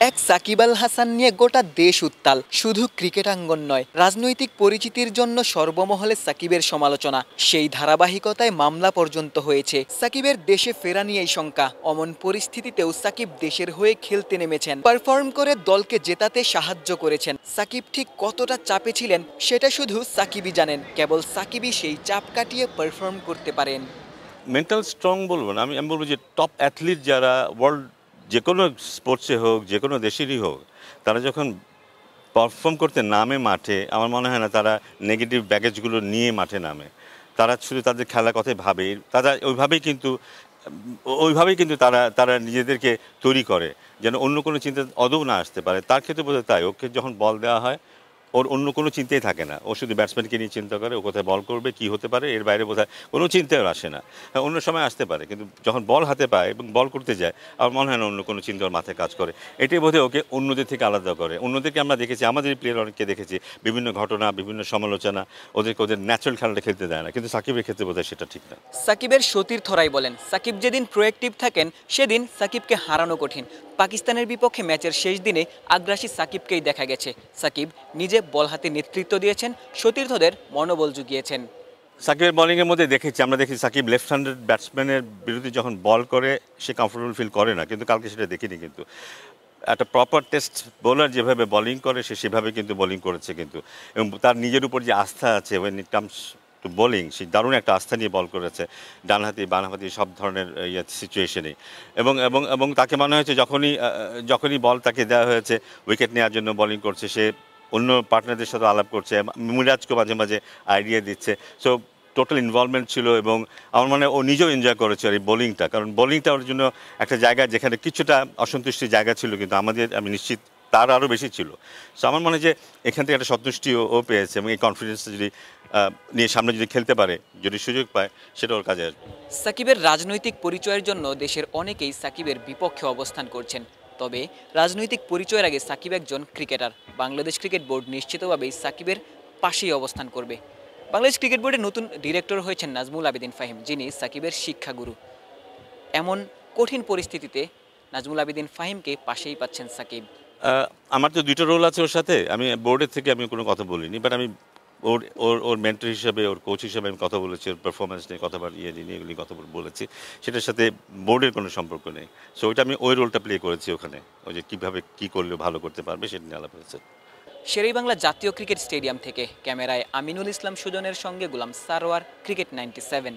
এক সাকিব আল হাসান নিয়ে গোটা দেশ উত্তাল। শুধু ক্রিকেটাঙ্গন নয়, রাজনৈতিক পরিচিতির জন্য সর্বমহলে সাকিবের সমালোচনা। সেই ধারাবাহিকতায় মামলা পর্যন্ত হয়েছে। সাকিবের দেশে ফেরা নিয়েই শঙ্কা। অমন পরিস্থিতিতেও সাকিব দেশের হয়ে খেলতে নেমেছেন, পারফর্ম করে দলকে জেতাতে সাহায্য করেছেন। সাকিব ঠিক কতটা চাপে ছিলেন সেটা শুধু সাকিবই জানেন। কেবল সাকিবই সেই চাপ কাটিয়ে পারফর্ম করতে পারেন। মেন্টাল স্ট্রং বলবো না, আমি বলবো যে টপ অ্যাথলিট যারা ওয়ার্ল্ড যে কোনো স্পোর্টসে হোক, যে কোনো দেশেরই হোক, তারা যখন পারফর্ম করতে নামে মাঠে, আমার মনে হয় না তারা নেগেটিভ ব্যাগেজগুলো নিয়ে মাঠে নামে। তারা শুধু তাদের খেলার কথাই ভাবে, তারা ওইভাবেই কিন্তু তারা তারা নিজেদেরকে তৈরি করে যেন অন্য কোনো চিন্তা আদৌ না আসতে পারে। তার ক্ষেত্রে বোধহয় তাই, ওকে যখন বল দেওয়া হয় ওর অন্য কোনো চিন্তাই থাকে না। ও শুধু ব্যাটসম্যানকে নিয়ে চিন্তা করে, ও কোথায় বল করবে, কী হতে পারে, এর বাইরে বোধহয় কোনো চিন্তাই ওর আসে না। হ্যাঁ, অন্য সময় আসতে পারে, কিন্তু যখন বল হাতে পায় এবং বল করতে যায়, আমার মনে হয় না অন্য কোনো চিন্তা ওর মাথায় কাজ করে। এটাই বোধহয় ওকে অন্যদের থেকে আলাদা করে। অন্যদেরকে আমরা দেখেছি, আমাদের প্লেয়ার অনেককে দেখেছি, বিভিন্ন ঘটনা, বিভিন্ন সমালোচনা ওদের ন্যাচারাল খেলাটা খেলতে দেয় না, কিন্তু সাকিবের ক্ষেত্রে বোধহয় সেটা ঠিক না। সাকিবের সতীর্থরাই বলেন, সাকিব যেদিন প্রোয়েক্টিভ থাকেন সেদিন সাকিবকে হারানো কঠিন। পাকিস্তানের বিপক্ষে ম্যাচের শেষ দিনে আগ্রাসী সাকিবকেই দেখা গেছে। সাকিব নিজে বল হাতে নেতৃত্ব দিয়েছেন, সতীর্থদের মনোবল জুগিয়েছেন। সাকিবের বোলিংয়ের মধ্যে আমরা দেখি সাকিব লেফট হ্যান্ডেড ব্যাটসম্যানের বিরুদ্ধে যখন বল করে সে কমফোর্টেবল ফিল করে না, কিন্তু কালকে সেটা দেখিনি। কিন্তু একটা প্রপার টেস্ট বোলার যেভাবে বোলিং করে সে সেভাবে কিন্তু বোলিং করেছে কিন্তু, এবং তার নিজের উপর যে আস্থা আছে when it comes to bowling, সে দারুণ একটা আস্থা নিয়ে বল করেছে, ডানহাতি বামহাতি সব ধরনের সিচুয়েশনেই। এবং এবং এবং তাকে মনে হয়েছে যখনই বল তাকে দেওয়া হয়েছে উইকেট নেওয়ার জন্য বোলিং করছে, সে অন্য পার্টনারদের সাথে আলাপ করছে, মিরাজকে মাঝে মাঝে আইডিয়া দিচ্ছে। সো টোটাল ইনভলভমেন্ট ছিল, এবং আমার মনে হয় ও নিজেও এনজয় করেছে এই বোলিংটা, কারণ বোলিংটা ওর জন্য একটা জায়গা যেখানে কিছুটা অসন্তুষ্টির জায়গা ছিল, কিন্তু আমি নিশ্চিত তার আরও বেশি ছিল। সো আমার মনে হয় যে এখান থেকে একটা সন্তুষ্টি ও পেয়েছে, এবং এই কনফিডেন্সটা যদি নিয়ে সামনে যদি খেলতে পারে, যদি সুযোগ পায়, সেটা ওর কাজে আসবে। সাকিবের রাজনৈতিক পরিচয়ের জন্য দেশের অনেকেই সাকিবের বিপক্ষে অবস্থান করছেন। তবে রাজনৈতিক পরিচয়ের আগে সাকিব একজন ক্রিকেটার। বাংলাদেশ ক্রিকেট বোর্ড নিশ্চিতভাবেই সাকিবের পাশেই অবস্থান করবে। বাংলাদেশ ক্রিকেট বোর্ডের নতুন ডিরেক্টর হয়েছেন নাজমুল আবেদিন ফাহিম, যিনি সাকিবের শিক্ষাগুরু। এমন কঠিন পরিস্থিতিতে নাজমুল আবেদিন ফাহিমকে পাশেই পাচ্ছেন সাকিব। আমার তো দুইটা রোল আছে ওর সাথে। আমি বোর্ডের থেকে আমি কোনো কথা বলিনি, বাট আমি ওর ওর ওর মেন্টর হিসেবে, ওর কোচ হিসেবে আমি কথা বলেছি, ওর পারফরমেন্স নিয়ে নিয়ে এগুলি কথা বলেছি। সেটার সাথে বোর্ডের কোনো সম্পর্ক নেই। সো ওইটা আমি ওই রোলটা প্লে করেছি ওখানে, ওই যে কীভাবে কী করলে ভালো করতে পারবে সেটা নিয়ে আলাপ হয়েছে। শেরেবাংলা জাতীয় ক্রিকেট স্টেডিয়াম থেকে ক্যামেরায় আমিনুল ইসলাম সুজনের সঙ্গে গোলাম সারোয়ার, ক্রিকেট 97।